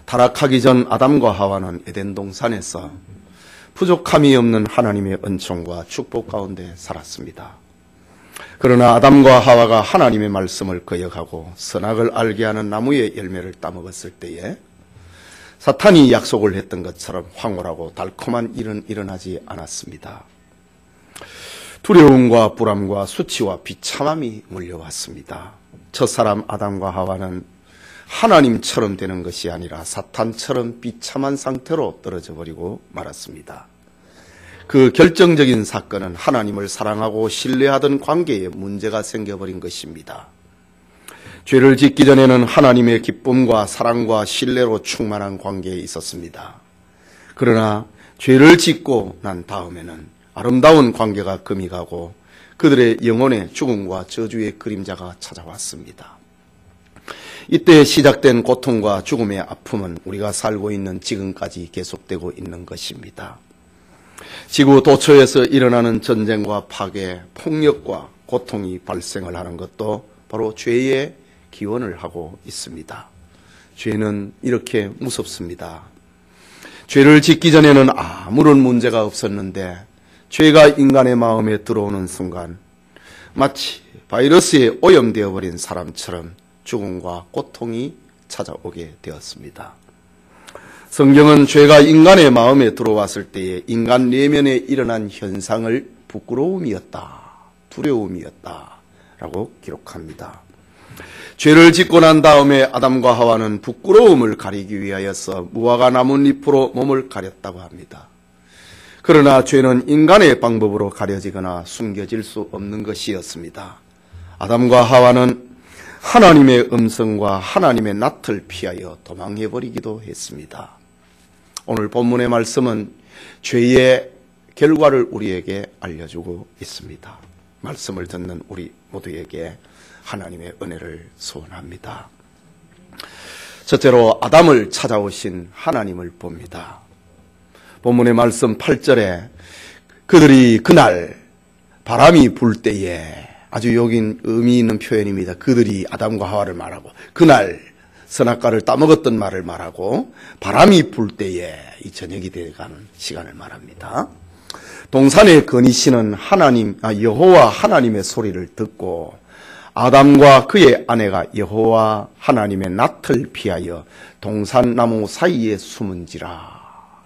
타락하기 전 아담과 하와는 에덴 동산에서 부족함이 없는 하나님의 은총과 축복 가운데 살았습니다. 그러나 아담과 하와가 하나님의 말씀을 거역하고 선악을 알게 하는 나무의 열매를 따먹었을 때에 사탄이 약속을 했던 것처럼 황홀하고 달콤한 일은 일어나지 않았습니다. 두려움과 불안과 수치와 비참함이 몰려왔습니다. 첫사람 아담과 하와는 하나님처럼 되는 것이 아니라 사탄처럼 비참한 상태로 떨어져 버리고 말았습니다. 그 결정적인 사건은 하나님을 사랑하고 신뢰하던 관계에 문제가 생겨버린 것입니다. 죄를 짓기 전에는 하나님의 기쁨과 사랑과 신뢰로 충만한 관계에 있었습니다. 그러나 죄를 짓고 난 다음에는 아름다운 관계가 금이 가고 그들의 영혼의 죽음과 저주의 그림자가 찾아왔습니다. 이때 시작된 고통과 죽음의 아픔은 우리가 살고 있는 지금까지 계속되고 있는 것입니다. 지구 도처에서 일어나는 전쟁과 파괴, 폭력과 고통이 발생을 하는 것도 바로 죄의 기원을 하고 있습니다. 죄는 이렇게 무섭습니다. 죄를 짓기 전에는 아무런 문제가 없었는데 죄가 인간의 마음에 들어오는 순간 마치 바이러스에 오염되어 버린 사람처럼 죽음과 고통이 찾아오게 되었습니다. 성경은 죄가 인간의 마음에 들어왔을 때에 인간 내면에 일어난 현상을 부끄러움이었다, 두려움이었다 라고 기록합니다. 죄를 짓고 난 다음에 아담과 하와는 부끄러움을 가리기 위하여서 무화과 나뭇잎으로 몸을 가렸다고 합니다. 그러나 죄는 인간의 방법으로 가려지거나 숨겨질 수 없는 것이었습니다. 아담과 하와는 하나님의 음성과 하나님의 낯을 피하여 도망해버리기도 했습니다. 오늘 본문의 말씀은 죄의 결과를 우리에게 알려주고 있습니다. 말씀을 듣는 우리 모두에게 하나님의 은혜를 소원합니다. 첫째로 아담을 찾아오신 하나님을 봅니다. 본문의 말씀 8절에 그들이 그날 바람이 불 때에, 아주 여긴 의미 있는 표현입니다. 그들이 아담과 하와를 말하고 그날 선악과를 따먹었던 말을 말하고 바람이 불 때에 이 저녁이 되어가는 시간을 말합니다. 동산의 거니씨는 여호와 하나님의 소리를 듣고 아담과 그의 아내가 여호와 하나님의 낯을 피하여 동산나무 사이에 숨은지라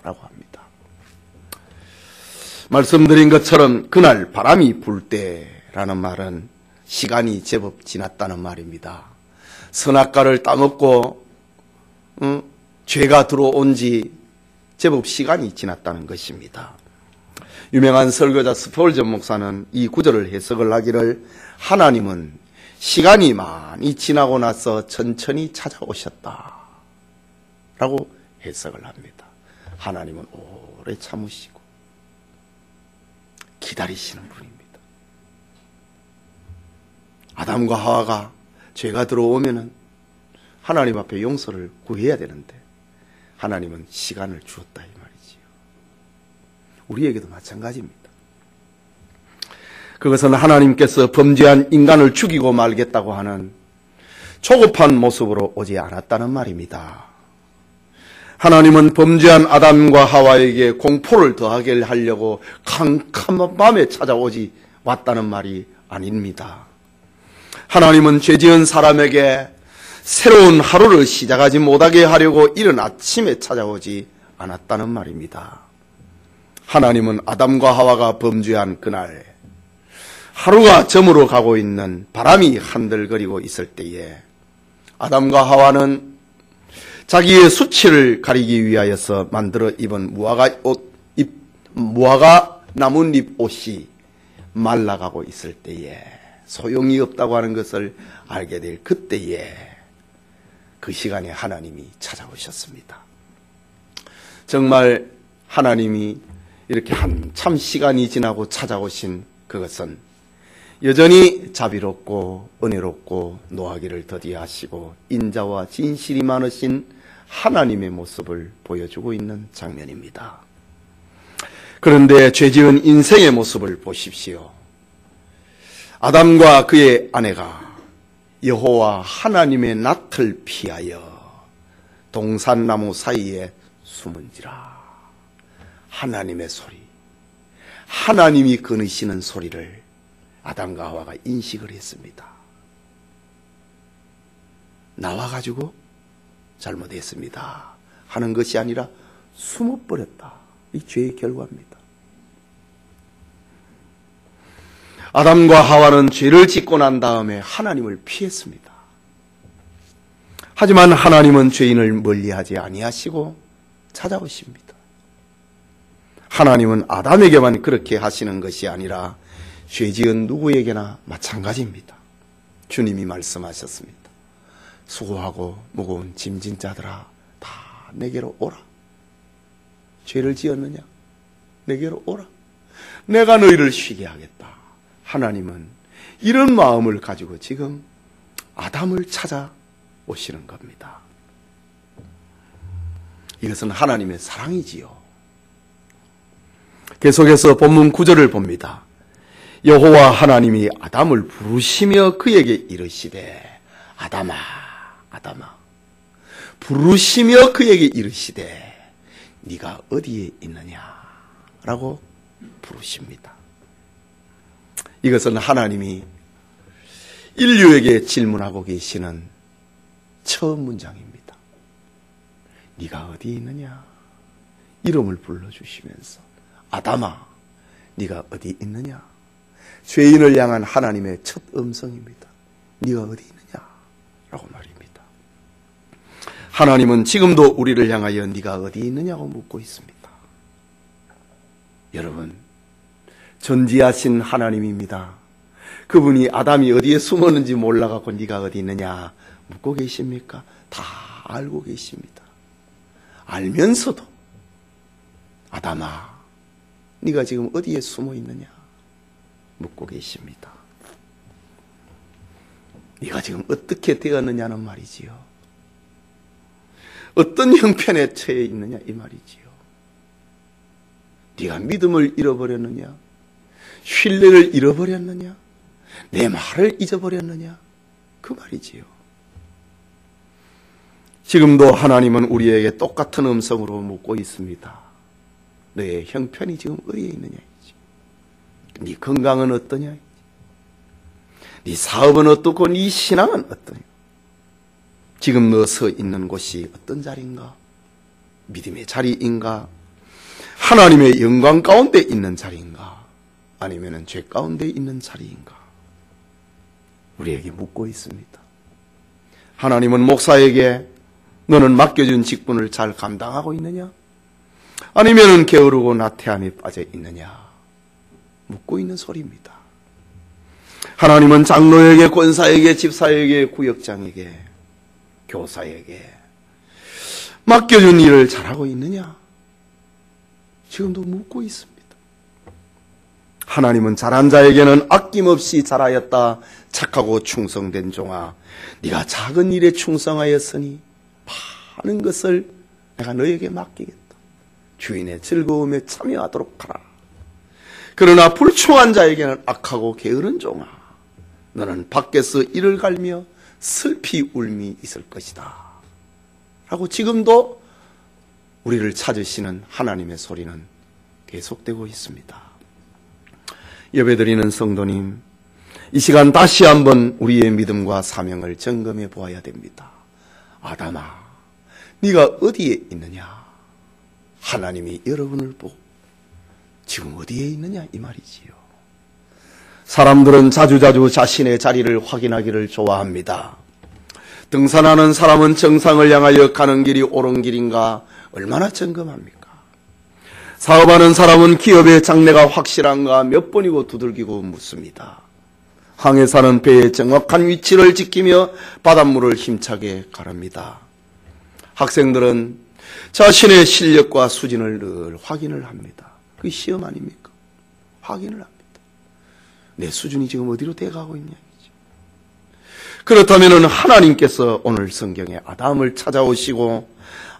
라고 합니다. 말씀드린 것처럼 그날 바람이 불 때라는 말은 시간이 제법 지났다는 말입니다. 선악과를 따먹고 죄가 들어온 지 제법 시간이 지났다는 것입니다. 유명한 설교자 스폴전 목사는 이 구절을 해석을 하기를 하나님은 시간이 많이 지나고 나서 천천히 찾아오셨다 라고 해석을 합니다. 하나님은 오래 참으시고 기다리시는 분입니다. 아담과 하와가 죄가 들어오면은 하나님 앞에 용서를 구해야 되는데 하나님은 시간을 주었다 이 말이지요. 우리에게도 마찬가지입니다. 그것은 하나님께서 범죄한 인간을 죽이고 말겠다고 하는 조급한 모습으로 오지 않았다는 말입니다. 하나님은 범죄한 아담과 하와에게 공포를 더하게 하려고 캄캄한 밤에 찾아오지 왔다는 말이 아닙니다. 하나님은 죄지은 사람에게 새로운 하루를 시작하지 못하게 하려고 이른 아침에 찾아오지 않았다는 말입니다. 하나님은 아담과 하와가 범죄한 그날 하루가 저물어 가고 있는 바람이 한들거리고 있을 때에 아담과 하와는 자기의 수치를 가리기 위하여서 만들어 입은 무화과 나뭇잎 옷이 말라가고 있을 때에 소용이 없다고 하는 것을 알게 될 그때에 그 시간에 하나님이 찾아오셨습니다. 정말 하나님이 이렇게 한참 시간이 지나고 찾아오신 그것은 여전히 자비롭고 은혜롭고 노하기를 더디하시고 인자와 진실이 많으신 하나님의 모습을 보여주고 있는 장면입니다. 그런데 죄지은 인생의 모습을 보십시오. 아담과 그의 아내가 여호와 하나님의 낯을 피하여 동산나무 사이에 숨은지라. 하나님의 소리, 하나님이 거느시는 소리를 아담과 하와가 인식을 했습니다. 나와가지고 잘못했습니다 하는 것이 아니라 숨어버렸다. 이 죄의 결과입니다. 아담과 하와는 죄를 짓고 난 다음에 하나님을 피했습니다. 하지만 하나님은 죄인을 멀리하지 아니하시고 찾아오십니다. 하나님은 아담에게만 그렇게 하시는 것이 아니라 죄지은 누구에게나 마찬가지입니다. 주님이 말씀하셨습니다. 수고하고 무거운 짐진 자들아 다 내게로 오라. 죄를 지었느냐? 내게로 오라. 내가 너희를 쉬게 하겠다. 하나님은 이런 마음을 가지고 지금 아담을 찾아오시는 겁니다. 이것은 하나님의 사랑이지요. 계속해서 본문 9절을 봅니다. 여호와 하나님이 아담을 부르시며 그에게 이르시되 아담아 아담아 부르시며 그에게 이르시되 네가 어디에 있느냐라고 부르십니다. 이것은 하나님이 인류에게 질문하고 계시는 처음 문장입니다. 네가 어디에 있느냐? 이름을 불러주시면서 아담아 네가 어디 있느냐? 죄인을 향한 하나님의 첫 음성입니다. 네가 어디 있느냐? 라고 말입니다. 하나님은 지금도 우리를 향하여 네가 어디 있느냐고 묻고 있습니다. 여러분, 전지하신 하나님입니다. 그분이 아담이 어디에 숨었는지 몰라갖고 네가 어디 있느냐 묻고 계십니까? 다 알고 계십니다. 알면서도 아담아 네가 지금 어디에 숨어 있느냐 묻고 계십니다. 네가 지금 어떻게 되었느냐는 말이지요. 어떤 형편에 처해 있느냐 이 말이지요. 네가 믿음을 잃어버렸느냐? 신뢰를 잃어버렸느냐? 내 말을 잊어버렸느냐? 그 말이지요. 지금도 하나님은 우리에게 똑같은 음성으로 묻고 있습니다. 너의 형편이 지금 어디에 있느냐? 네 건강은 어떠냐? 네 사업은 어떻고 네 신앙은 어떠냐? 지금 너 서 있는 곳이 어떤 자리인가? 믿음의 자리인가? 하나님의 영광 가운데 있는 자리인가? 아니면 죄 가운데 있는 자리인가? 우리에게 묻고 있습니다. 하나님은 목사에게 너는 맡겨준 직분을 잘 감당하고 있느냐? 아니면 게으르고 나태함에 빠져 있느냐? 묻고 있는 소리입니다. 하나님은 장로에게, 권사에게, 집사에게, 구역장에게, 교사에게 맡겨준 일을 잘하고 있느냐? 지금도 묻고 있습니다. 하나님은 잘한 자에게는 아낌없이 잘하였다. 착하고 충성된 종아, 네가 작은 일에 충성하였으니 많은 것을 내가 너에게 맡기겠다. 주인의 즐거움에 참여하도록 하라. 그러나 불충한 자에게는 악하고 게으른 종아, 너는 밖에서 이를 갈며 슬피 울미 있을 것이다. 라고 지금도 우리를 찾으시는 하나님의 소리는 계속되고 있습니다. 예배드리는 성도님, 이 시간 다시 한번 우리의 믿음과 사명을 점검해 보아야 됩니다. 아담아, 네가 어디에 있느냐? 하나님이 여러분을 보고 지금 어디에 있느냐 이 말이지요. 사람들은 자주자주 자신의 자리를 확인하기를 좋아합니다. 등산하는 사람은 정상을 향하여 가는 길이 옳은 길인가 얼마나 점검합니까? 사업하는 사람은 기업의 장래가 확실한가 몇 번이고 두들기고 묻습니다. 항해 사는 배의 정확한 위치를 지키며 바닷물을 힘차게 가릅니다. 학생들은 자신의 실력과 수준을 늘 확인을 합니다. 그게 시험 아닙니까? 확인을 합니다. 내 수준이 지금 어디로 돼가고 있냐. 그렇다면 하나님께서 오늘 성경에 아담을 찾아오시고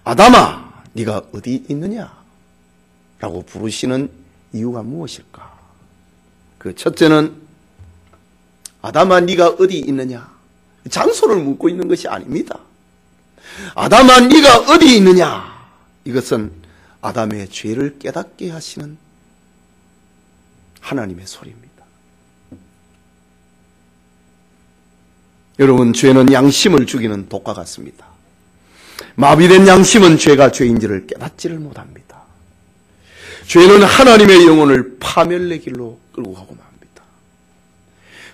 아담아 네가 어디 있느냐 라고 부르시는 이유가 무엇일까? 그 첫째는 아담아 네가 어디 있느냐, 장소를 묻고 있는 것이 아닙니다. 아담아 네가 어디 있느냐? 이것은 아담의 죄를 깨닫게 하시는 하나님의 소리입니다. 여러분, 죄는 양심을 죽이는 독과 같습니다. 마비된 양심은 죄가 죄인지를 깨닫지를 못합니다. 죄는 하나님의 영혼을 파멸의 길로 끌고 가고 맙니다.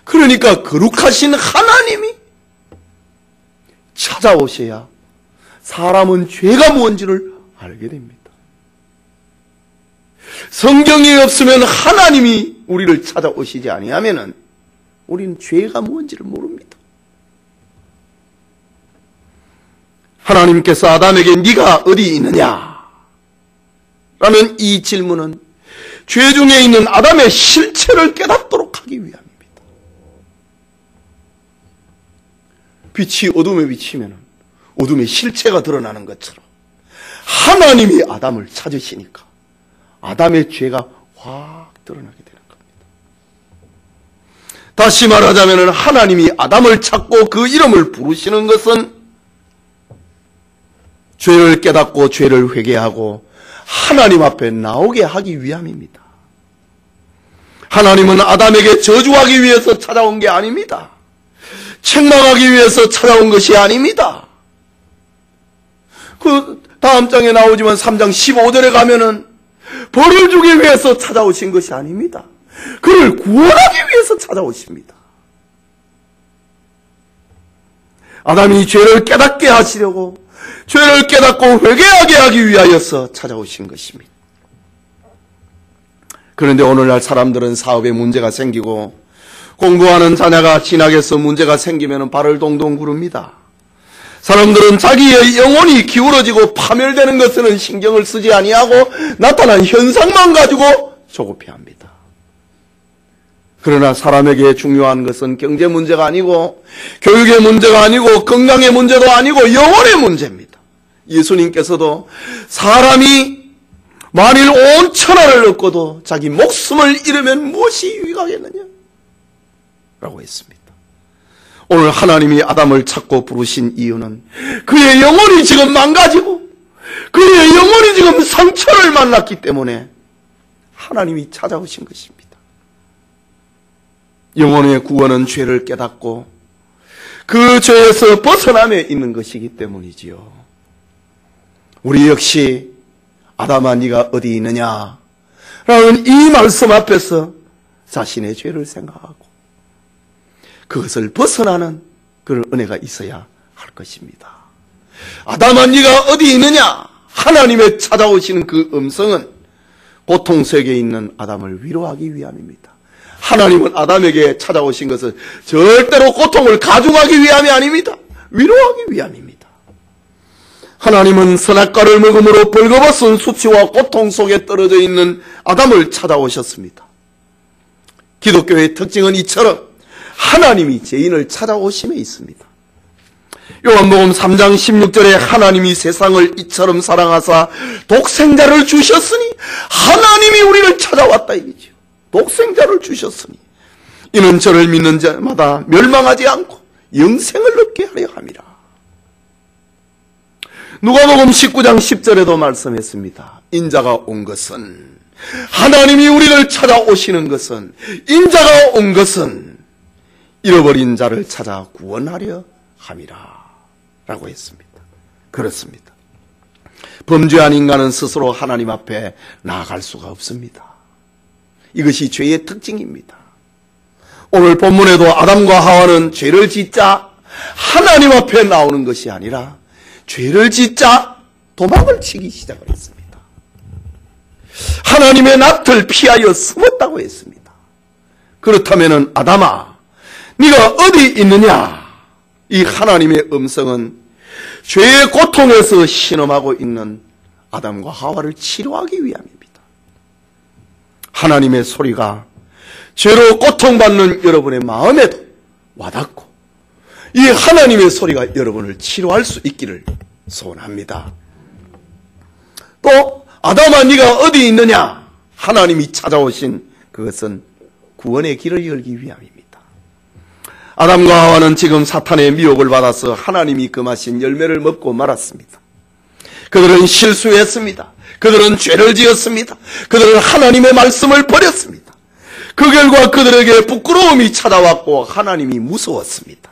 그러니까 거룩하신 하나님이 찾아오셔야 사람은 죄가 뭔지를 알게 됩니다. 성경이 없으면, 하나님이 우리를 찾아오시지 아니하면은 우리는 죄가 뭔지를 모릅니다. 하나님께서 아담에게 네가 어디 있느냐? 라는 이 질문은 죄 중에 있는 아담의 실체를 깨닫도록 하기 위함입니다. 빛이 어둠에 비치면 어둠의 실체가 드러나는 것처럼 하나님이 아담을 찾으시니까 아담의 죄가 확 드러나게 되는 겁니다. 다시 말하자면 하나님이 아담을 찾고 그 이름을 부르시는 것은 죄를 깨닫고 죄를 회개하고 하나님 앞에 나오게 하기 위함입니다. 하나님은 아담에게 저주하기 위해서 찾아온 게 아닙니다. 책망하기 위해서 찾아온 것이 아닙니다. 그 다음 장에 나오지만 3장 15절에 가면은 벌을 주기 위해서 찾아오신 것이 아닙니다. 그를 구원하기 위해서 찾아오십니다. 아담이 죄를 깨닫게 하시려고, 죄를 깨닫고 회개하게 하기 위하여서 찾아오신 것입니다. 그런데 오늘날 사람들은 사업에 문제가 생기고 공부하는 자녀가 진학해서 문제가 생기면 발을 동동 구릅니다. 사람들은 자기의 영혼이 기울어지고 파멸되는 것에는 신경을 쓰지 아니하고 나타난 현상만 가지고 조급해합니다. 그러나 사람에게 중요한 것은 경제 문제가 아니고 교육의 문제가 아니고 건강의 문제도 아니고 영혼의 문제입니다. 예수님께서도 사람이 만일 온 천하를 얻고도 자기 목숨을 잃으면 무엇이 유익하겠느냐? 라고 했습니다. 오늘 하나님이 아담을 찾고 부르신 이유는 그의 영혼이 지금 망가지고 그의 영혼이 지금 상처를 만났기 때문에 하나님이 찾아오신 것입니다. 영혼의 구원은 죄를 깨닫고 그 죄에서 벗어남에 있는 것이기 때문이지요. 우리 역시 아담아 네가 어디 있느냐? 라는 이 말씀 앞에서 자신의 죄를 생각하고 그것을 벗어나는 그런 은혜가 있어야 할 것입니다. 아담아 네가 어디 있느냐? 하나님의 찾아오시는 그 음성은 고통 속에 있는 아담을 위로하기 위함입니다. 하나님은 아담에게 찾아오신 것은 절대로 고통을 가중하기 위함이 아닙니다. 위로하기 위함입니다. 하나님은 선악과를 먹음으로 벌거벗은 수치와 고통 속에 떨어져 있는 아담을 찾아오셨습니다. 기독교의 특징은 이처럼 하나님이 죄인을 찾아오심에 있습니다. 요한복음 3장 16절에 하나님이 세상을 이처럼 사랑하사 독생자를 주셨으니 하나님이 우리를 찾아왔다 이거죠. 독생자를 주셨으니 이는 저를 믿는 자마다 멸망하지 않고 영생을 얻게 하려 함이라. 누가복음 19장 10절에도 말씀했습니다. 인자가 온 것은, 하나님이 우리를 찾아오시는 것은, 인자가 온 것은 잃어버린 자를 찾아 구원하려 함이라 라고 했습니다. 그렇습니다. 범죄한 인간은 스스로 하나님 앞에 나아갈 수가 없습니다. 이것이 죄의 특징입니다. 오늘 본문에도 아담과 하와는 죄를 짓자 하나님 앞에 나오는 것이 아니라 죄를 짓자 도망을 치기 시작을 했습니다. 하나님의 낯을 피하여 숨었다고 했습니다. 그렇다면 아담아 네가 어디 있느냐? 이 하나님의 음성은 죄의 고통에서 신음하고 있는 아담과 하와를 치료하기 위함입니다. 하나님의 소리가 죄로 고통받는 여러분의 마음에도 와닿고 이 하나님의 소리가 여러분을 치료할 수 있기를 소원합니다. 또 아담아 네가 어디 있느냐? 하나님이 찾아오신 그것은 구원의 길을 열기 위함입니다. 아담과 하와는 지금 사탄의 미혹을 받아서 하나님이 금하신 열매를 먹고 말았습니다. 그들은 실수했습니다. 그들은 죄를 지었습니다. 그들은 하나님의 말씀을 버렸습니다. 그 결과 그들에게 부끄러움이 찾아왔고 하나님이 무서웠습니다.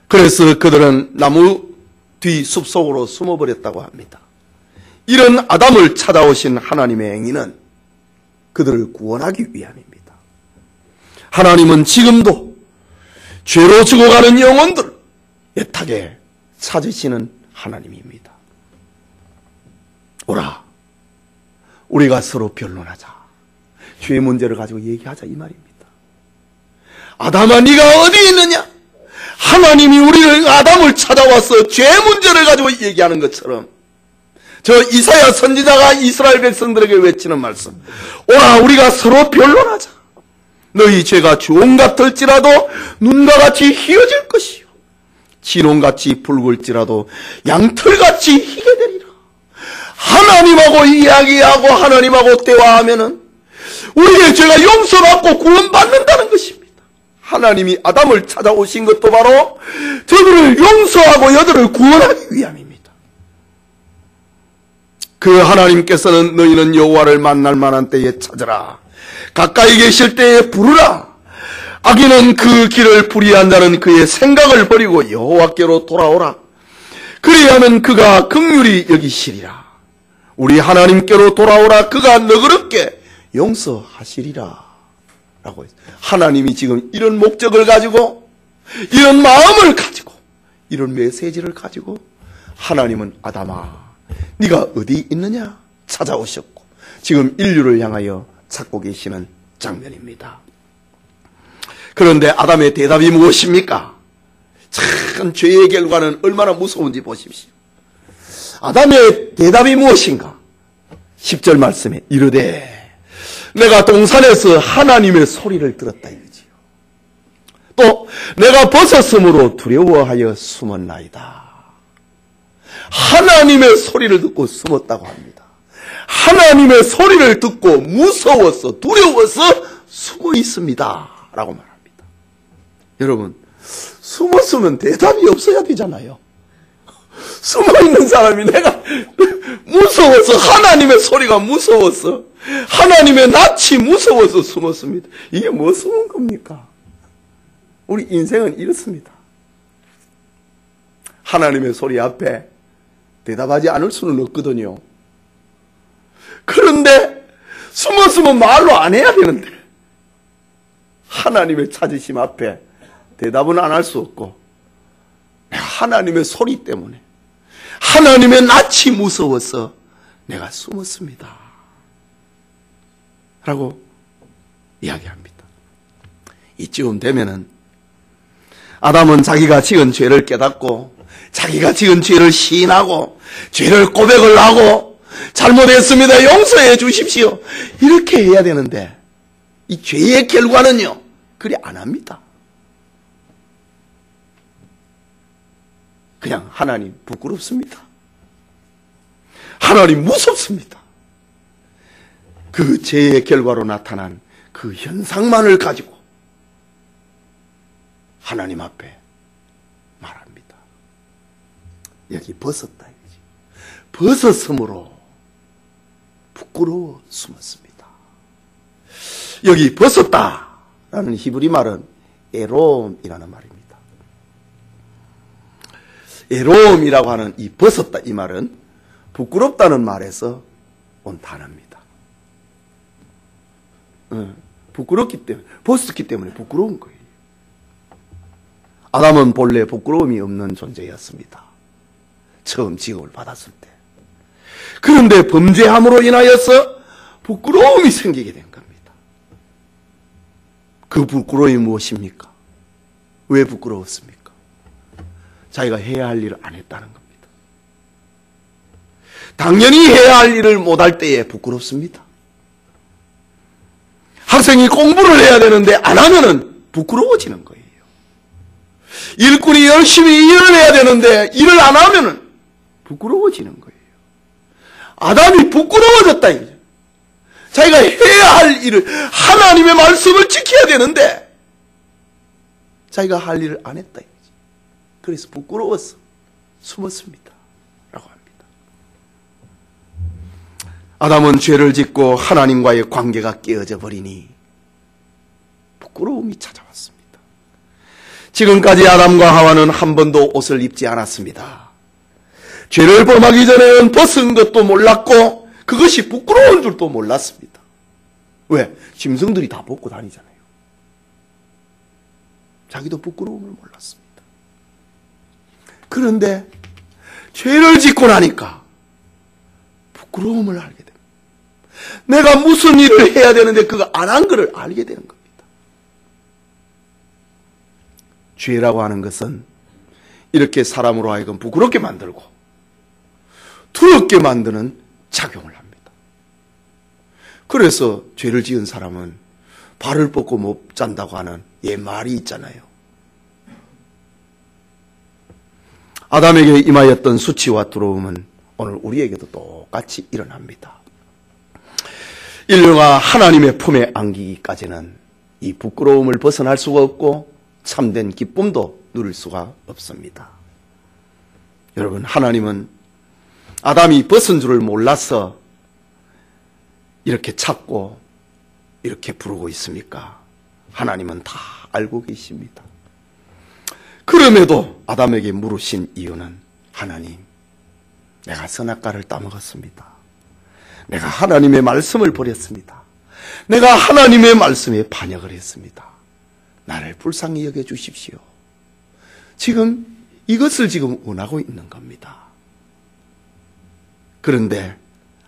그래서 그들은 나무 뒤 숲속으로 숨어버렸다고 합니다. 이런 아담을 찾아오신 하나님의 행위는 그들을 구원하기 위함입니다. 하나님은 지금도 죄로 죽어가는 영혼들을 애타게 찾으시는 하나님입니다. 오라, 우리가 서로 변론하자. 죄의 문제를 가지고 얘기하자 이 말입니다. 아담아, 네가 어디 있느냐? 하나님이 우리를 아담을 찾아와서 죄의 문제를 가지고 얘기하는 것처럼 저 이사야 선지자가 이스라엘 백성들에게 외치는 말씀, 오라 우리가 서로 변론하자. 너희 죄가 주홍 같을지라도 눈과 같이 희어질 것이요 진홍같이 붉을지라도 양털같이 희게 되리라. 하나님하고 이야기하고 하나님하고 대화하면은 우리의 죄가 용서받고 구원받는다는 것입니다. 하나님이 아담을 찾아오신 것도 바로 저들을 용서하고 여들을 구원하기 위함입니다. 그 하나님께서는 너희는 여호와를 만날 만한 때에 찾으라. 가까이 계실 때에 부르라. 악인은 그 길을 불의한다는 그의 생각을 버리고 여호와께로 돌아오라. 그리하면 그가 긍휼히 여기시리라. 우리 하나님께로 돌아오라. 그가 너그럽게 용서하시리라. 라고 했어요. 하나님이 지금 이런 목적을 가지고 이런 마음을 가지고 이런 메시지를 가지고 하나님은 아담아 네가 어디 있느냐 찾아오셨고 지금 인류를 향하여 찾고 계시는 장면입니다. 그런데 아담의 대답이 무엇입니까? 참 죄의 결과는 얼마나 무서운지 보십시오. 아담의 대답이 무엇인가? 10절 말씀에 이르되 내가 동산에서 하나님의 소리를 들었다 이거지요. 또 내가 벗었으므로 두려워하여 숨었나이다. 하나님의 소리를 듣고 숨었다고 합니다. 하나님의 소리를 듣고 무서워서 두려워서 숨어 있습니다 라고 말합니다. 여러분, 숨었으면 대답이 없어야 되잖아요. 숨어있는 사람이 내가 무서워서 하나님의 소리가 무서워서 하나님의 낯이 무서워서 숨었습니다. 이게 뭐 숨은 겁니까? 우리 인생은 이렇습니다. 하나님의 소리 앞에 대답하지 않을 수는 없거든요. 그런데 숨었으면 말로 안 해야 되는데 하나님의 찾으심 앞에 대답은 안 할 수 없고 하나님의 소리 때문에 하나님의 낯이 무서워서 내가 숨었습니다 라고 이야기합니다. 이쯤 되면은 아담은 자기가 지은 죄를 깨닫고 자기가 지은 죄를 시인하고 죄를 고백을 하고 잘못했습니다 용서해 주십시오 이렇게 해야 되는데 이 죄의 결과는요 그리 안 합니다. 그냥 하나님 부끄럽습니다. 하나님 무섭습니다. 그 죄의 결과로 나타난 그 현상만을 가지고 하나님 앞에 말합니다. 여기 벗었다. 벗었으므로 부끄러워 숨었습니다. 여기 벗었다라는 히브리 말은 에롬이라는 말입니다. 에롬이라고 하는 이 벗었다 이 말은 부끄럽다는 말에서 온 단어입니다. 부끄럽기 때문에 벗었기 때문에 부끄러운 거예요. 아담은 본래 부끄러움이 없는 존재였습니다. 처음 지음을 받았을 때. 그런데 범죄함으로 인하여서 부끄러움이 생기게 된 겁니다. 그 부끄러움이 무엇입니까? 왜 부끄러웠습니까? 자기가 해야 할 일을 안 했다는 겁니다. 당연히 해야 할 일을 못할 때에 부끄럽습니다. 학생이 공부를 해야 되는데 안 하면은 부끄러워지는 거예요. 일꾼이 열심히 일을 해야 되는데 일을 안 하면은 부끄러워지는 거예요. 아담이 부끄러워졌다 이거죠. 자기가 해야 할 일을 하나님의 말씀을 지켜야 되는데 자기가 할 일을 안 했다. 그래서 부끄러워서 숨었습니다. 라고 합니다. 아담은 죄를 짓고 하나님과의 관계가 깨어져 버리니 부끄러움이 찾아왔습니다. 지금까지 아담과 하와는 한 번도 옷을 입지 않았습니다. 죄를 범하기 전에는 벗은 것도 몰랐고 그것이 부끄러운 줄도 몰랐습니다. 왜? 짐승들이 다 벗고 다니잖아요. 자기도 부끄러움을 몰랐습니다. 그런데 죄를 짓고 나니까 부끄러움을 알게 됩니다. 내가 무슨 일을 해야 되는데 그거 안 한 거를 알게 되는 겁니다. 죄라고 하는 것은 이렇게 사람으로 하여금 부끄럽게 만들고 두렵게 만드는 작용을 합니다. 그래서 죄를 지은 사람은 발을 뻗고 못 잔다고 하는 말이 있잖아요. 아담에게 임하였던 수치와 두려움은 오늘 우리에게도 똑같이 일어납니다. 인류가 하나님의 품에 안기기까지는 이 부끄러움을 벗어날 수가 없고 참된 기쁨도 누릴 수가 없습니다. 여러분, 하나님은 아담이 벗은 줄을 몰라서 이렇게 찾고 이렇게 부르고 있습니까? 하나님은 다 알고 계십니다. 그럼에도 아담에게 물으신 이유는 하나님, 내가 선악과를 따먹었습니다. 내가 하나님의 말씀을 버렸습니다. 내가 하나님의 말씀에 반역을 했습니다. 나를 불쌍히 여겨주십시오. 지금 이것을 지금 원하고 있는 겁니다. 그런데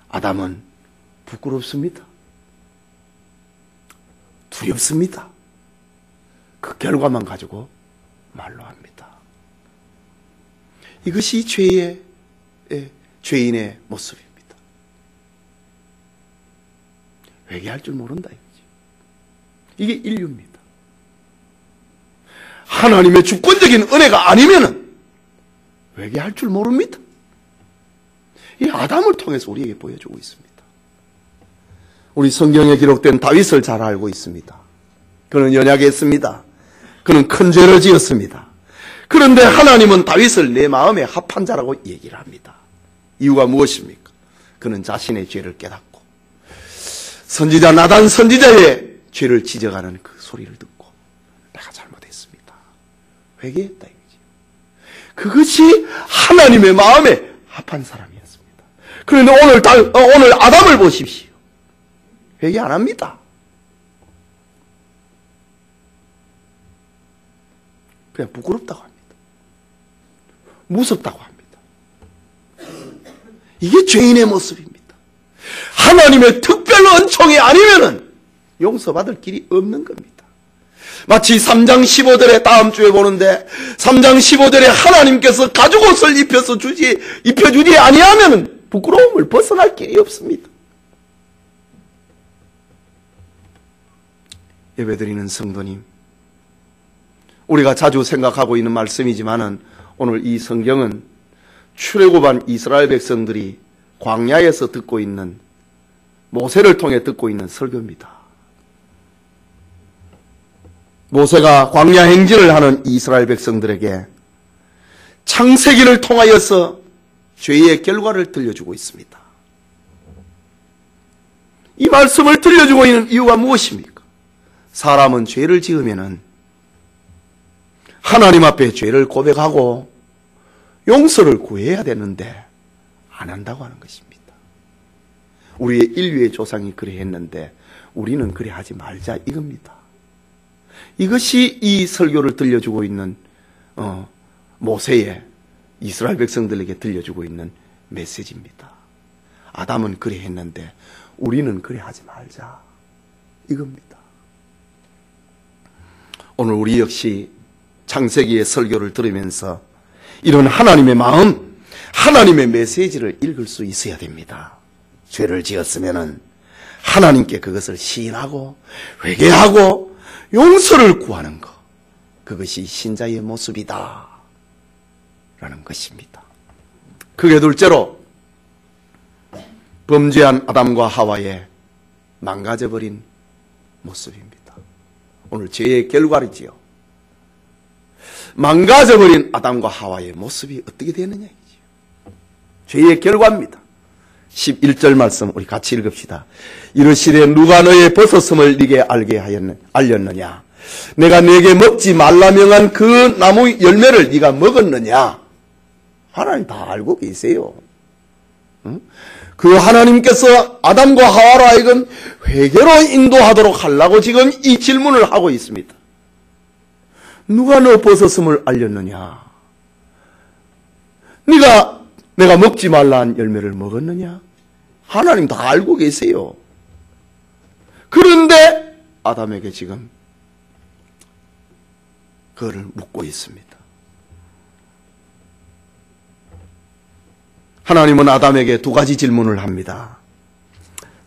아담은 부끄럽습니다. 두렵습니다. 그 결과만 가지고 말로 합니다. 이것이 죄인의 모습입니다. 회개할 줄 모른다 이거지. 이게 인류입니다. 하나님의 주권적인 은혜가 아니면은 회개할 줄 모릅니다. 이 아담을 통해서 우리에게 보여주고 있습니다. 우리 성경에 기록된 다윗을 잘 알고 있습니다. 그는 연약했습니다. 그는 큰 죄를 지었습니다. 그런데 하나님은 다윗을 내 마음에 합한 자라고 얘기를 합니다. 이유가 무엇입니까? 그는 자신의 죄를 깨닫고 선지자 나단 선지자의 죄를 지적하는 그 소리를 듣고 내가 잘못했습니다. 회개했다 이거지. 그것이 하나님의 마음에 합한 사람이었습니다. 그런데 오늘 아담을 보십시오. 회개 안 합니다. 그냥 부끄럽다고 합니다. 무섭다고 합니다. 이게 죄인의 모습입니다. 하나님의 특별 은총이 아니면은 용서받을 길이 없는 겁니다. 마치 3장 15절에 다음 주에 보는데 3장 15절에 하나님께서 가죽옷을 입혀주지 아니하면 부끄러움을 벗어날 길이 없습니다. 예배드리는 성도님, 우리가 자주 생각하고 있는 말씀이지만은 오늘 이 성경은 출애굽한 이스라엘 백성들이 광야에서 듣고 있는 모세를 통해 듣고 있는 설교입니다. 모세가 광야 행진을 하는 이스라엘 백성들에게 창세기를 통하여서 죄의 결과를 들려주고 있습니다. 이 말씀을 들려주고 있는 이유가 무엇입니까? 사람은 죄를 지으면은 하나님 앞에 죄를 고백하고 용서를 구해야 되는데 안 한다고 하는 것입니다. 우리의 인류의 조상이 그래 했는데 우리는 그래 하지 말자 이겁니다. 이것이 이 설교를 들려주고 있는 모세의 이스라엘 백성들에게 들려주고 있는 메시지입니다. 아담은 그래 했는데 우리는 그래 하지 말자 이겁니다. 오늘 우리 역시 창세기의 설교를 들으면서 이런 하나님의 마음, 하나님의 메시지를 읽을 수 있어야 됩니다. 죄를 지었으면은 하나님께 그것을 시인하고 회개하고 용서를 구하는 것, 그것이 신자의 모습이다 라는 것입니다. 그게 둘째로 범죄한 아담과 하와의 망가져버린 모습입니다. 오늘 죄의 결과이지요. 망가져버린 아담과 하와의 모습이 어떻게 되느냐 이죠. 죄의 결과입니다. 11절 말씀 우리 같이 읽읍시다. 이르시되 누가 너의 벗었음을 네게 알렸느냐? 내가 네게 먹지 말라 명한 그 나무 열매를 네가 먹었느냐? 하나님 다 알고 계세요. 응? 그 하나님께서 아담과 하와로 하여금 회개로 인도하도록 하려고 지금 이 질문을 하고 있습니다. 누가 너 벗었음을 알렸느냐? 네가 내가 먹지 말라는 열매를 먹었느냐? 하나님 다 알고 계세요. 그런데 아담에게 지금 그거를 묻고 있습니다. 하나님은 아담에게 두 가지 질문을 합니다.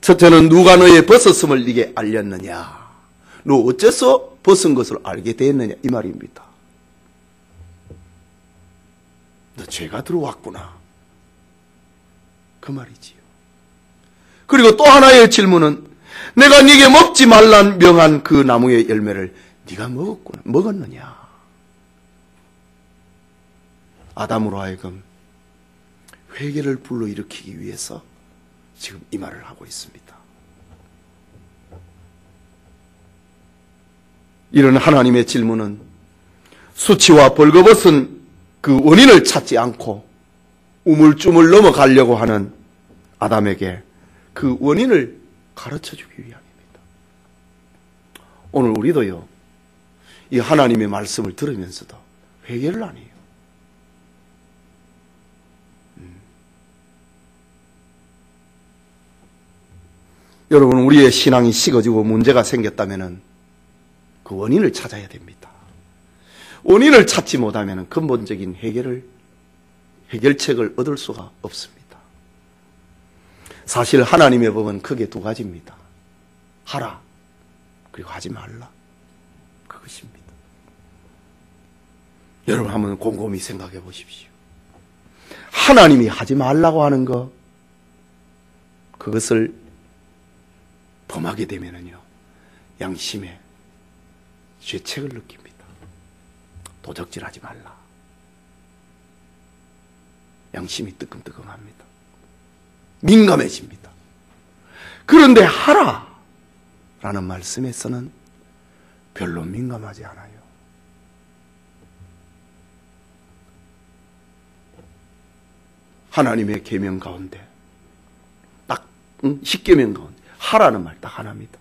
첫째는 누가 너의 벗었음을 네게 알렸느냐? 너 어째서 벗은 것을 알게 되었느냐? 이 말입니다. 너 죄가 들어왔구나. 그 말이지요. 그리고 또 하나의 질문은 내가 네게 먹지 말란 명한 그 나무의 열매를 네가 먹었느냐? 아담으로 하여금 회개를 불러일으키기 위해서 지금 이 말을 하고 있습니다. 이런 하나님의 질문은 수치와 벌거벗은 그 원인을 찾지 않고 우물쭈물 넘어가려고 하는 아담에게 그 원인을 가르쳐주기 위함입니다. 오늘 우리도요, 이 하나님의 말씀을 들으면서도 회개를 안 해요. 여러분, 우리의 신앙이 식어지고 문제가 생겼다면 그 원인을 찾아야 됩니다. 원인을 찾지 못하면 근본적인 해결책을 얻을 수가 없습니다. 사실 하나님의 법은 크게 두 가지입니다. 하라, 그리고 하지 말라. 그것입니다. 여러분 한번 곰곰이 생각해 보십시오. 하나님이 하지 말라고 하는 것, 그것을 범하게 되면요, 양심에 죄책을 느낍니다. 도적질하지 말라. 양심이 뜨끔뜨끔합니다. 민감해집니다. 그런데 하라 라는 말씀에서는 별로 민감하지 않아요. 하나님의 계명 가운데 딱 10계명 가운데 하라는 말 딱 하나입니다.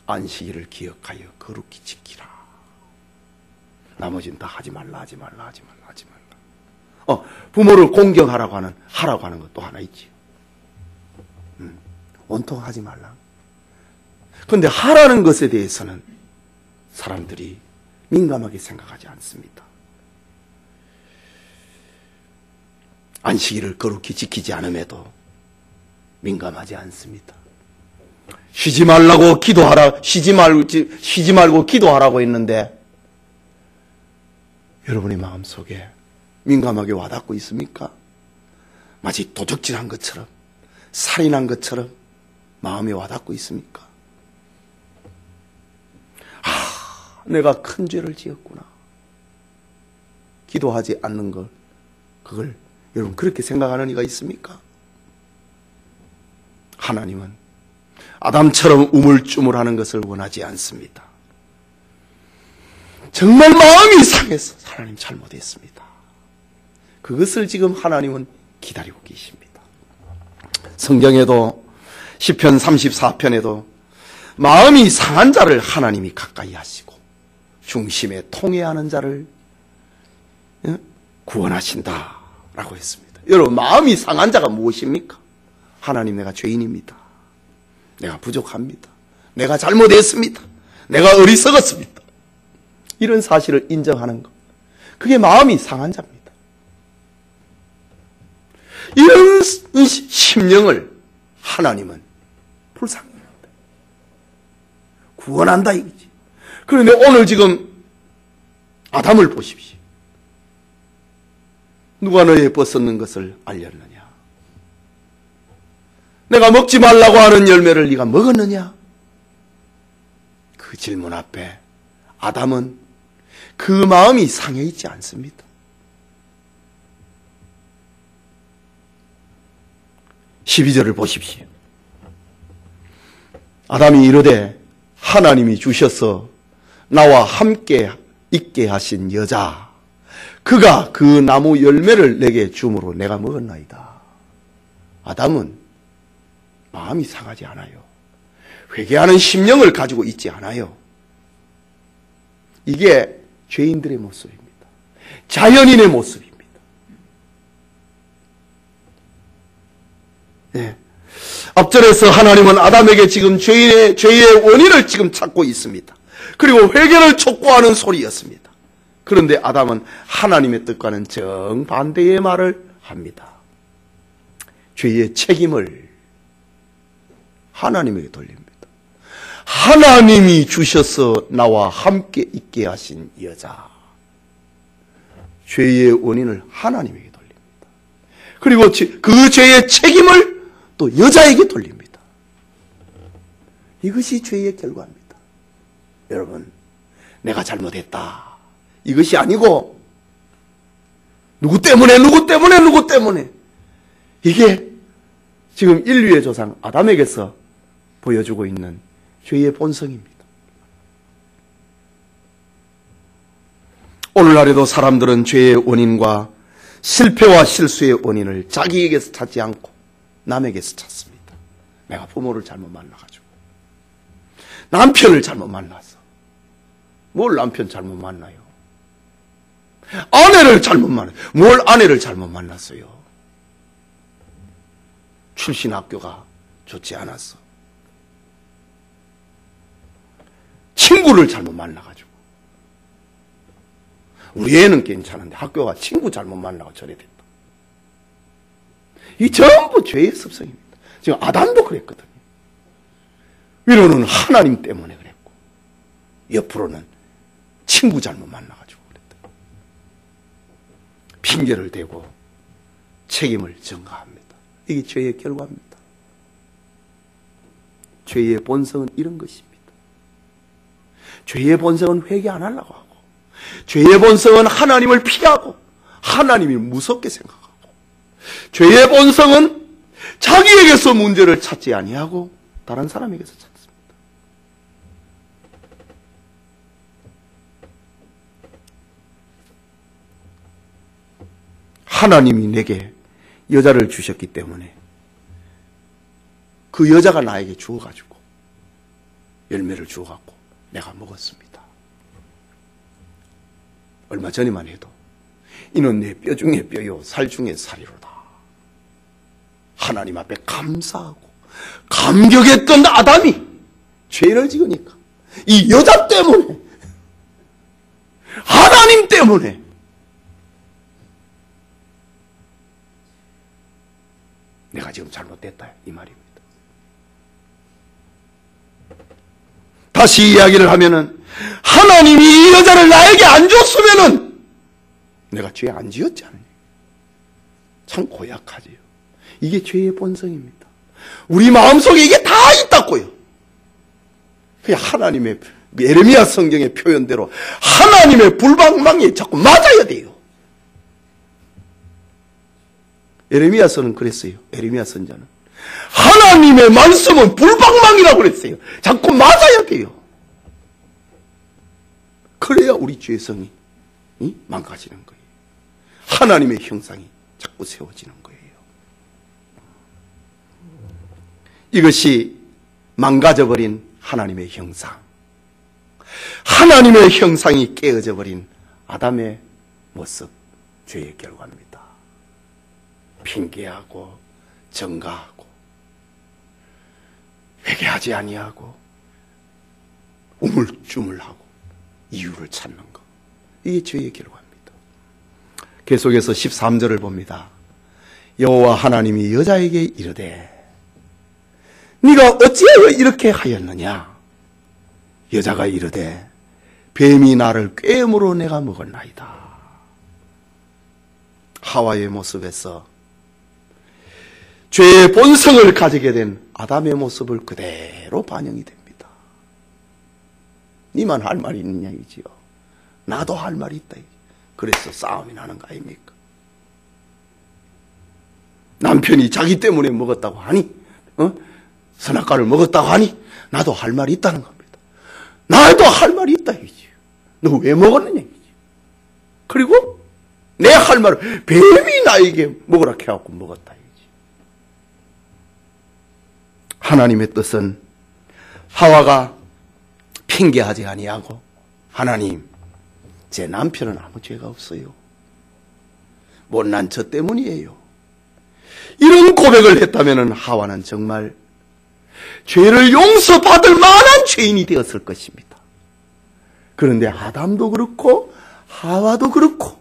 안식일을 기억하여 거룩히 지키라. 나머지는 다 하지 말라, 하지 말라, 하지 말라, 하지 말라. 부모를 공경하라고 하는, 하라고 하는 것도 하나 있지요. 온통 하지 말라. 그런데 하라는 것에 대해서는 사람들이 민감하게 생각하지 않습니다. 안식일을 거룩히 지키지 않음에도 민감하지 않습니다. 쉬지 말라고 기도하라, 쉬지 말고 기도하라고 했는데 여러분의 마음속에 민감하게 와닿고 있습니까? 마치 도적질한 것처럼, 살인한 것처럼 마음에 와닿고 있습니까? 내가 큰 죄를 지었구나. 기도하지 않는 걸, 그걸 여러분 그렇게 생각하는 이가 있습니까? 하나님은 아담처럼 우물쭈물하는 것을 원하지 않습니다. 정말 마음이 상해서 하나님 잘못했습니다. 그것을 지금 하나님은 기다리고 계십니다. 성경에도 시편 34편에도 마음이 상한 자를 하나님이 가까이 하시고 중심에 통회하는 자를 구원하신다라고 했습니다. 여러분, 마음이 상한 자가 무엇입니까? 하나님, 내가 죄인입니다. 내가 부족합니다. 내가 잘못했습니다. 내가 어리석었습니다. 이런 사실을 인정하는 것, 그게 마음이 상한 자입니다. 이런 심령을 하나님은 불쌍히 한다, 구원한다 이거지. 그런데 오늘 지금 아담을 보십시오. 누가 너의 벗었는 것을 알렸느냐? 내가 먹지 말라고 하는 열매를 네가 먹었느냐? 그 질문 앞에 아담은 그 마음이 상해 있지 않습니다. 12절을 보십시오. 아담이 이르되 하나님이 주셔서 나와 함께 있게 하신 여자, 그가 그 나무 열매를 내게 주므로 내가 먹었나이다. 아담은 마음이 상하지 않아요. 회개하는 심령을 가지고 있지 않아요. 이게 죄인들의 모습입니다. 자연인의 모습입니다. 네. 앞절에서 하나님은 아담에게 지금 죄의 원인을 지금 찾고 있습니다. 그리고 회개를 촉구하는 소리였습니다. 그런데 아담은 하나님의 뜻과는 정반대의 말을 합니다. 죄의 책임을 하나님에게 돌립니다. 하나님이 주셔서 나와 함께 있게 하신 여자, 죄의 원인을 하나님에게 돌립니다. 그리고 그 죄의 책임을 또 여자에게 돌립니다. 이것이 죄의 결과입니다. 여러분, 내가 잘못했다, 이것이 아니고 누구 때문에 이게 지금 인류의 조상 아담에게서 보여주고 있는 죄의 본성입니다. 오늘날에도 사람들은 죄의 원인과 실패와 실수의 원인을 자기에게서 찾지 않고 남에게서 찾습니다. 내가 부모를 잘못 만나가지고, 남편을 잘못 만나서. 뭘 남편 잘못 만나요? 아내를 잘못 만나요. 뭘 아내를 잘못 만났어요? 출신 학교가 좋지 않았어. 친구를 잘못 만나가지고. 우리 애는 괜찮은데 학교가 친구 잘못 만나고 저래 됐다. 이 전부 죄의 습성입니다. 지금 아담도 그랬거든요. 위로는 하나님 때문에 그랬고, 옆으로는 친구 잘못 만나가지고 그랬다. 핑계를 대고 책임을 전가합니다. 이게 죄의 결과입니다. 죄의 본성은 이런 것입니다. 죄의 본성은 회개 안 하려고 하고, 죄의 본성은 하나님을 피하고 하나님이 무섭게 생각하고, 죄의 본성은 자기에게서 문제를 찾지 아니하고 다른 사람에게서 찾습니다. 하나님이 내게 여자를 주셨기 때문에 그 여자가 나에게 주어가지고 열매를 주어갖고 내가 먹었습니다. 얼마 전에만 해도 이는 내 뼈 중에 뼈요 살 중에 살이로다. 하나님 앞에 감사하고 감격했던 아담이 죄를 지으니까 이 여자 때문에, 하나님 때문에 내가 지금 잘못됐다, 이 말입니다. 다시 이야기를 하면은, 하나님이 이 여자를 나에게 안 줬으면은 내가 죄 안 지었지 않느냐. 참 고약하지요. 이게 죄의 본성입니다. 우리 마음속에 이게 다 있다고요. 그냥 하나님의, 예레미야 성경의 표현대로 하나님의 불방망이에 자꾸 맞아야 돼요. 예레미야서는 그랬어요. 예레미야 선자는 하나님의 말씀은 불방망이라고 그랬어요. 자꾸 맞아야 돼요. 그래야 우리 죄성이 망가지는 거예요. 하나님의 형상이 자꾸 세워지는 거예요. 이것이 망가져버린 하나님의 형상, 하나님의 형상이 깨어져 버린 아담의 모습, 죄의 결과입니다. 핑계하고 전가하고 회개하지 아니하고 우물쭈물하고 이유를 찾는 것, 이게 죄의 결과입니다. 계속해서 13절을 봅니다. 여호와 하나님이 여자에게 이르되 네가 어찌하여 이렇게 하였느냐? 여자가 이르되 뱀이 나를 꾀음으로 내가 먹었나이다. 하와의 모습에서 죄의 본성을 가지게 된 아담의 모습을 그대로 반영이 됩니다. 니만 할 말이 있느냐 이지요. 나도 할 말이 있다. 그래서 싸움이 나는 거 아닙니까? 남편이 자기 때문에 먹었다고 하니, 선악과를 먹었다고 하니, 나도 할 말이 있다는 겁니다. 나도 할 말이 있다, 이거지. 너 왜 먹었느냐, 이거지. 그리고 내 할 말을 뱀이 나에게 먹으라 해갖고 먹었다, 이거지. 하나님의 뜻은 하와가 핑계하지 아니하고, 하나님, 제 남편은 아무 죄가 없어요. 못난 저 때문이에요. 이런 고백을 했다면 하와는 정말 죄를 용서받을 만한 죄인이 되었을 것입니다. 그런데 아담도 그렇고 하와도 그렇고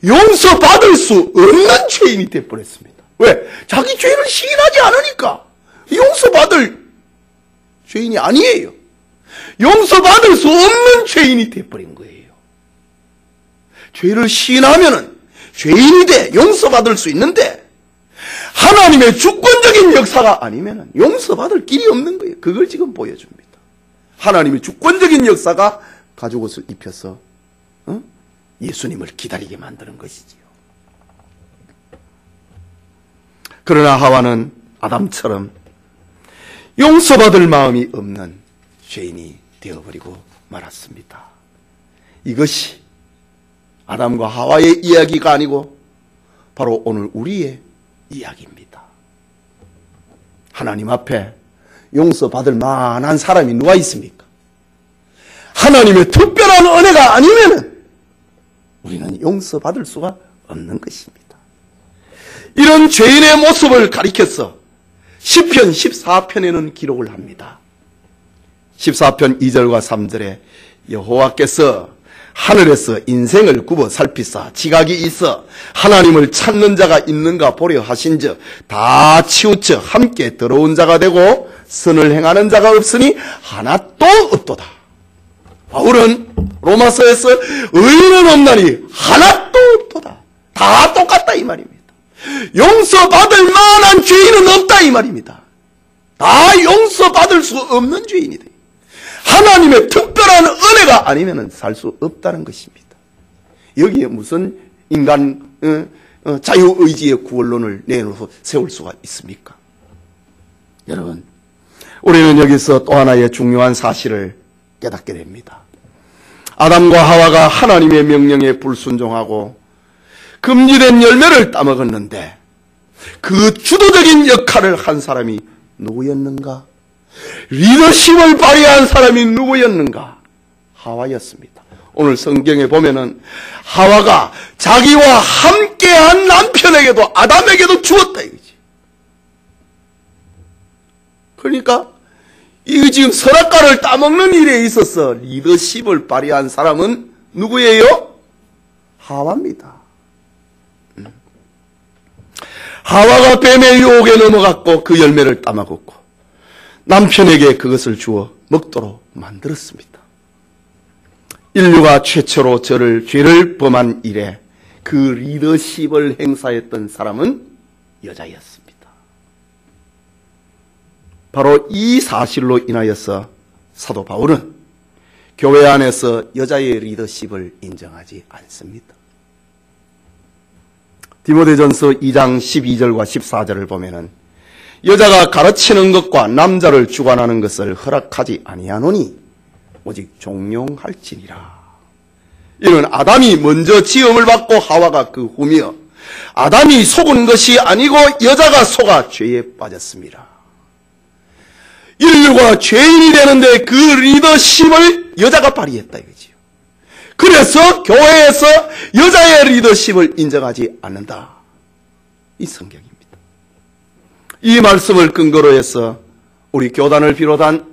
용서받을 수 없는 죄인이 되어버렸습니다. 왜? 자기 죄를 시인하지 않으니까 용서받을 죄인이 아니에요. 용서받을 수 없는 죄인이 되어버린 거예요. 죄를 시인하면은 죄인이 돼 용서받을 수 있는데 하나님의 주권적인 역사가 아니면 용서받을 길이 없는 거예요. 그걸 지금 보여줍니다. 하나님의 주권적인 역사가 가죽옷을 입혀서 예수님을 기다리게 만드는 것이지요. 그러나 하와는 아담처럼 용서받을 마음이 없는 죄인이 되어버리고 말았습니다. 이것이 아담과 하와의 이야기가 아니고 바로 오늘 우리의 이야기입니다. 하나님 앞에 용서받을 만한 사람이 누가 있습니까? 하나님의 특별한 은혜가 아니면 우리는 용서받을 수가 없는 것입니다. 이런 죄인의 모습을 가리켜서 시편 14편에는 기록을 합니다. 14편 2절과 3절에 여호와께서 하늘에서 인생을 굽어 살피사 지각이 있어 하나님을 찾는 자가 있는가 보려 하신즉 다 치우쳐 함께 더러운 자가 되고 선을 행하는 자가 없으니 하나도 없도다. 바울은 로마서에서 의인은 없나니 하나도 없도다. 다 똑같다 이 말입니다. 용서받을 만한 죄인은 없다 이 말입니다. 다 용서받을 수 없는 죄인이 돼. 하나님의 특별한 은혜가 아니면 살 수 없다는 것입니다. 여기에 무슨 인간 자유의지의 구원론을 내놓고 세울 수가 있습니까? 여러분, 우리는 여기서 또 하나의 중요한 사실을 깨닫게 됩니다. 아담과 하와가 하나님의 명령에 불순종하고 금지된 열매를 따먹었는데 그 주도적인 역할을 한 사람이 누구였는가? 리더십을 발휘한 사람이 누구였는가? 하와였습니다. 오늘 성경에 보면은 하와가 자기와 함께한 남편에게도 아담에게도 주었다 이거지. 그러니까 이 지금 선악과를 따먹는 일에 있어서 리더십을 발휘한 사람은 누구예요? 하와입니다. 하와가 뱀의 유혹에 넘어갔고 그 열매를 따먹었고 남편에게 그것을 주어 먹도록 만들었습니다. 인류가 최초로 죄를 범한 이래 그 리더십을 행사했던 사람은 여자였습니다. 바로 이 사실로 인하여서 사도 바울은 교회 안에서 여자의 리더십을 인정하지 않습니다. 디모데전서 2장 12절과 14절을 보면은 여자가 가르치는 것과 남자를 주관하는 것을 허락하지 아니하노니 오직 종용할지니라. 이는 아담이 먼저 지음을 받고 하와가 그 후며 아담이 속은 것이 아니고 여자가 속아 죄에 빠졌습니다. 인류가 죄인이 되는데 그 리더십을 여자가 발휘했다 이거지요. 그래서 교회에서 여자의 리더십을 인정하지 않는다. 이 성경입니다. 이 말씀을 근거로 해서 우리 교단을 비롯한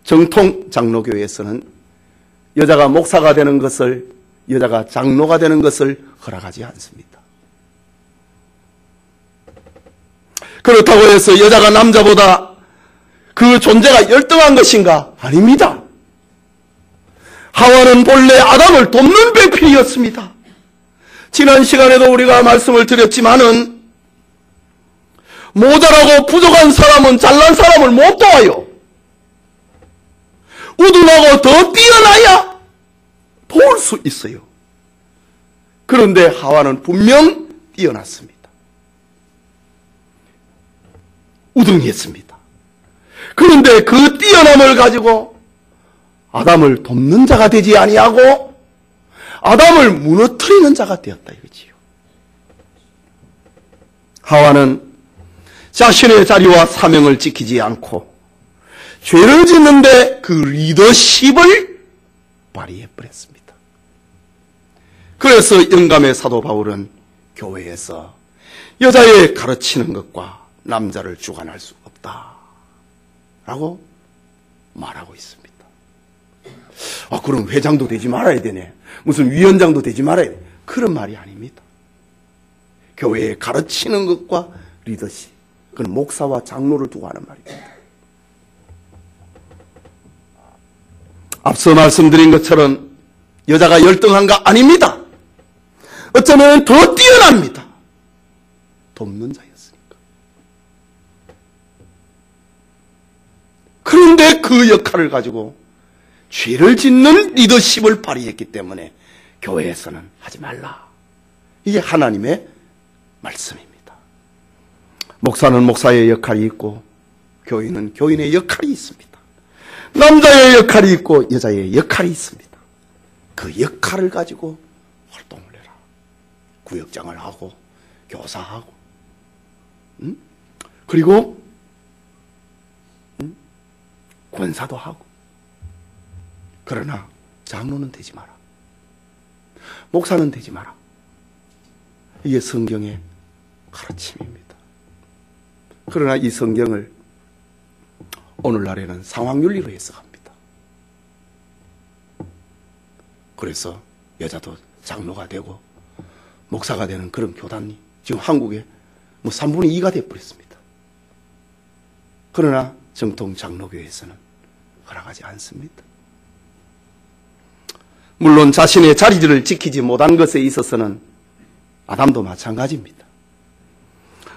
정통 장로교회에서는 여자가 목사가 되는 것을, 여자가 장로가 되는 것을 허락하지 않습니다. 그렇다고 해서 여자가 남자보다 그 존재가 열등한 것인가? 아닙니다. 하와는 본래 아담을 돕는 배필이었습니다. 지난 시간에도 우리가 말씀을 드렸지만은 모자라고 부족한 사람은 잘난 사람을 못 도와요. 우둔하고 더 뛰어나야 도울 수 있어요. 그런데 하와는 분명 뛰어났습니다. 우등했습니다. 그런데 그 뛰어남을 가지고 아담을 돕는 자가 되지 아니하고 아담을 무너뜨리는 자가 되었다 이거지요. 하와는 자신의 자리와 사명을 지키지 않고 죄를 짓는데 그 리더십을 발휘해버렸습니다. 그래서 영감의 사도 바울은 교회에서 여자의 가르치는 것과 남자를 주관할 수 없다라고 말하고 있습니다. 그럼 회장도 되지 말아야 되네. 무슨 위원장도 되지 말아야 돼. 그런 말이 아닙니다. 교회에 가르치는 것과 리더십, 그건 목사와 장로를 두고 하는 말입니다. 앞서 말씀드린 것처럼 여자가 열등한가? 아닙니다. 어쩌면 더 뛰어납니다. 돕는 자였으니까. 그런데 그 역할을 가지고 죄를 짓는 리더십을 발휘했기 때문에 교회에서는 하지 말라. 이게 하나님의 말씀입니다. 목사는 목사의 역할이 있고 교인은 교인의 역할이 있습니다. 남자의 역할이 있고 여자의 역할이 있습니다. 그 역할을 가지고 활동을 해라. 구역장을 하고 교사하고 그리고 권사도 하고. 그러나 장로는 되지 마라. 목사는 되지 마라. 이게 성경의 가르침입니다. 그러나 이 성경을 오늘날에는 상황윤리로 해석합니다. 그래서 여자도 장로가 되고 목사가 되는 그런 교단이 지금 한국에 3분의 2가 되어버렸습니다. 그러나 정통 장로교에서는 허락하지 않습니다. 물론 자신의 자리를 지키지 못한 것에 있어서는 아담도 마찬가지입니다.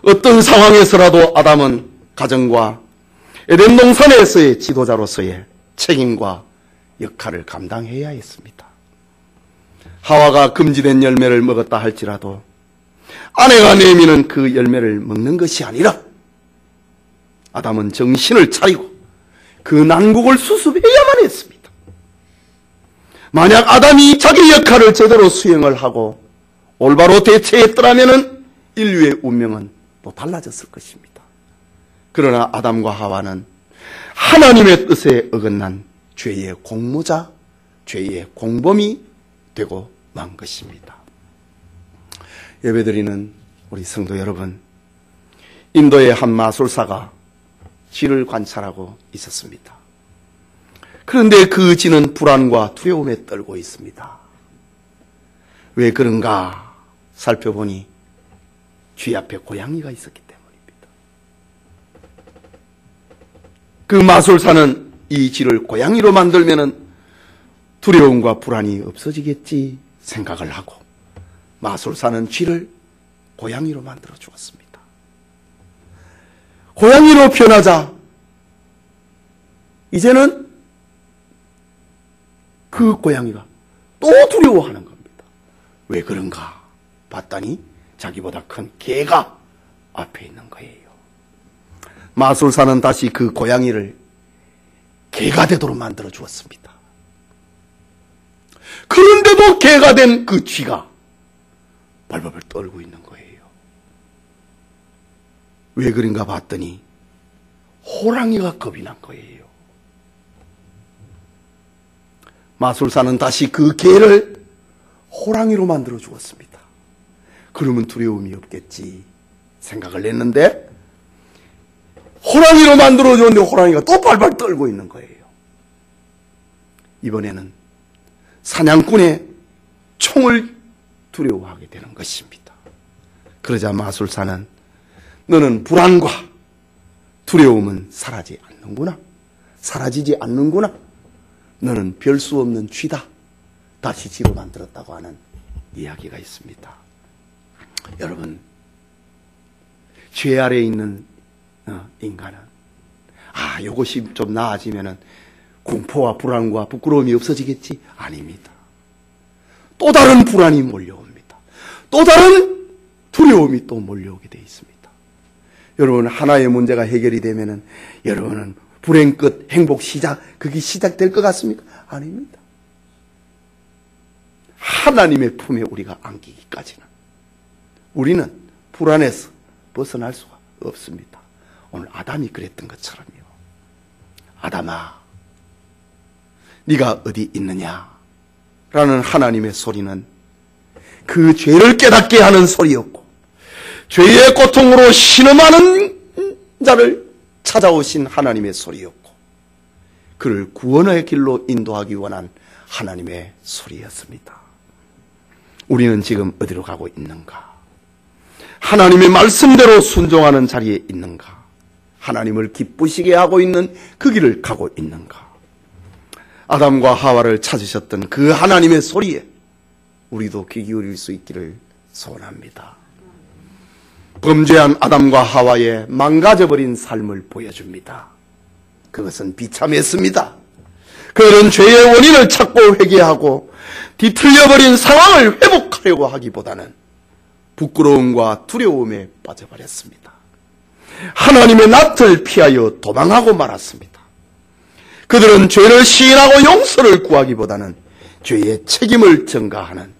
어떤 상황에서라도 아담은 가정과 에덴 동산에서의 지도자로서의 책임과 역할을 감당해야 했습니다. 하와가 금지된 열매를 먹었다 할지라도 아내가 내미는 그 열매를 먹는 것이 아니라 아담은 정신을 차리고 그 난국을 수습해야만 했습니다. 만약 아담이 자기 역할을 제대로 수행을 하고 올바로 대처했더라면 인류의 운명은 또 달라졌을 것입니다. 그러나 아담과 하와는 하나님의 뜻에 어긋난 죄의 공모자, 죄의 공범이 되고 만 것입니다. 예배드리는 우리 성도 여러분, 인도의 한 마술사가 쥐를 관찰하고 있었습니다. 그런데 그 쥐는 불안과 두려움에 떨고 있습니다. 왜 그런가 살펴보니 쥐 앞에 고양이가 있었기 때문입니다. 그 마술사는 이 쥐를 고양이로 만들면 두려움과 불안이 없어지겠지 생각을 하고 마술사는 쥐를 고양이로 만들어 주었습니다. 고양이로 변하자 이제는 그 고양이가 또 두려워하는 겁니다. 왜 그런가 봤더니 자기보다 큰 개가 앞에 있는 거예요. 마술사는 다시 그 고양이를 개가 되도록 만들어 주었습니다. 그런데도 개가 된 그 쥐가 발발발 떨고 있는 거예요. 왜 그런가 봤더니 호랑이가 겁이 난 거예요. 마술사는 다시 그 개를 호랑이로 만들어 주었습니다. 그러면 두려움이 없겠지 생각을 했는데 호랑이로 만들어 줬는데 호랑이가 또 발발 떨고 있는 거예요. 이번에는 사냥꾼의 총을 두려워하게 되는 것입니다. 그러자 마술사는 너는 불안과 두려움은 사라지지 않는구나. 너는 별 수 없는 쥐다. 다시 쥐로 만들었다고 하는 이야기가 있습니다. 여러분, 죄 아래에 있는 인간은 이것이 좀 나아지면은 공포와 불안과 부끄러움이 없어지겠지? 아닙니다. 또 다른 불안이 몰려옵니다. 또 다른 두려움이 또 몰려오게 되어 있습니다. 여러분, 하나의 문제가 해결이 되면은 여러분은 불행 끝 행복 시작, 그게 시작될 것 같습니까? 아닙니다. 하나님의 품에 우리가 안기기까지는 우리는 불안에서 벗어날 수가 없습니다. 오늘 아담이 그랬던 것처럼요. 아담아, 네가 어디 있느냐? 라는 하나님의 소리는 그 죄를 깨닫게 하는 소리였고, 죄의 고통으로 신음하는 자를 찾아오신 하나님의 소리였고, 그를 구원의 길로 인도하기 원한 하나님의 소리였습니다. 우리는 지금 어디로 가고 있는가? 하나님의 말씀대로 순종하는 자리에 있는가? 하나님을 기쁘시게 하고 있는 그 길을 가고 있는가? 아담과 하와를 찾으셨던 그 하나님의 소리에 우리도 귀 기울일 수 있기를 소원합니다. 범죄한 아담과 하와의 망가져버린 삶을 보여줍니다. 그것은 비참했습니다. 그들은 죄의 원인을 찾고 회개하고 뒤틀려버린 상황을 회복하려고 하기보다는 부끄러움과 두려움에 빠져버렸습니다. 하나님의 낯을 피하여 도망하고 말았습니다. 그들은 죄를 시인하고 용서를 구하기보다는 죄의 책임을 전가하는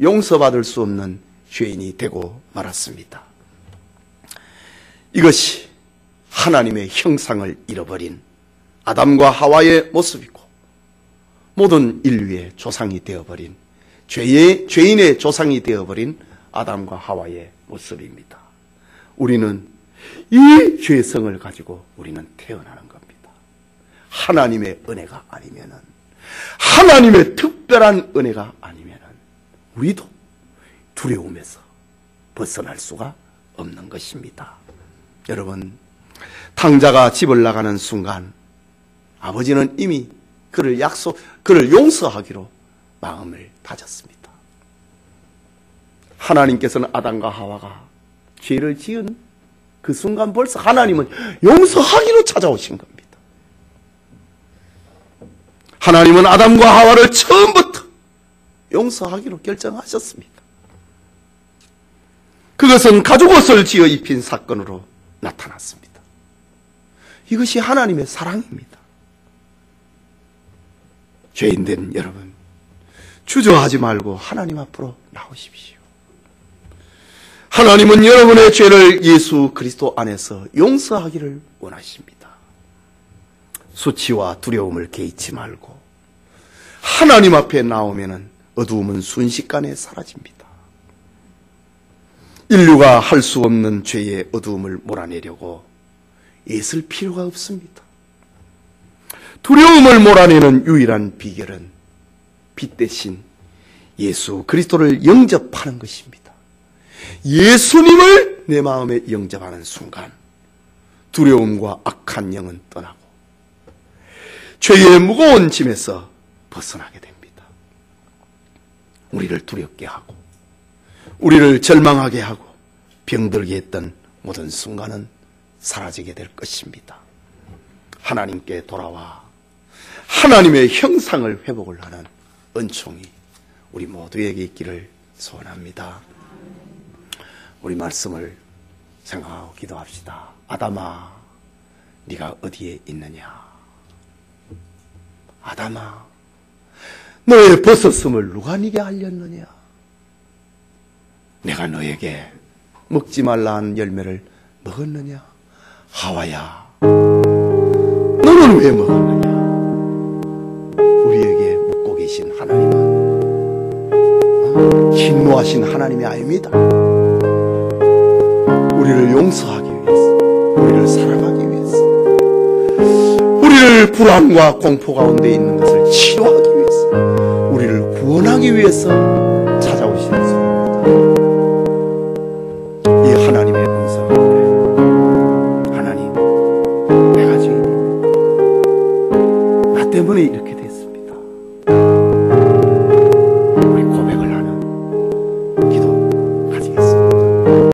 용서받을 수 없는 죄인이 되고 말았습니다. 이것이 하나님의 형상을 잃어버린 아담과 하와의 모습이고, 모든 인류의 조상이 되어버린 죄인의 조상이 되어버린 아담과 하와의 모습입니다. 우리는 이 죄성을 가지고 우리는 태어나는 겁니다. 하나님의 은혜가 아니면은, 하나님의 특별한 은혜가 아니면은 우리도 두려움에서 벗어날 수가 없는 것입니다. 여러분, 탕자가 집을 나가는 순간 아버지는 이미 그를 용서하기로 마음을 다졌습니다. 하나님께서는 아담과 하와가 죄를 지은 그 순간 벌써 하나님은 용서하기로 찾아오신 겁니다. 하나님은 아담과 하와를 처음부터 용서하기로 결정하셨습니다. 그것은 가죽옷을 지어 입힌 사건으로 나타났습니다. 이것이 하나님의 사랑입니다. 죄인된 여러분, 주저하지 말고 하나님 앞으로 나오십시오. 하나님은 여러분의 죄를 예수 그리스도 안에서 용서하기를 원하십니다. 수치와 두려움을 개의치 말고 하나님 앞에 나오면은 어두움은 순식간에 사라집니다. 인류가 할 수 없는 죄의 어두움을 몰아내려고 애쓸 필요가 없습니다. 두려움을 몰아내는 유일한 비결은 빛 대신 예수 그리스도를 영접하는 것입니다. 예수님을 내 마음에 영접하는 순간 두려움과 악한 영은 떠나고 죄의 무거운 짐에서 벗어나게 됩니다. 우리를 두렵게 하고 우리를 절망하게 하고 병들게 했던 모든 순간은 사라지게 될 것입니다. 하나님께 돌아와 하나님의 형상을 회복을 하는 은총이 우리 모두에게 있기를 소원합니다. 우리 말씀을 생각하고 기도합시다. 아담아, 네가 어디에 있느냐? 아담아, 너의 벗었음을 누가 네게 알렸느냐? 내가 너에게 먹지 말라 한 열매를 먹었느냐? 하와야, 너는 왜 먹었느냐? 우리에게 묻고 계신 하나님은 진노하신 하나님이 아닙니다. 우리를 용서하기 위해서, 우리를 사랑하기 위해서, 우리를 불안과 공포 가운데 있는 것을 치료하기 위해서, 우리를 구원하기 위해서 찾아오시는 소리입니다. 이 하나님의 음성을 하나님, 내가 죄인입니다. 나 때문에 이렇게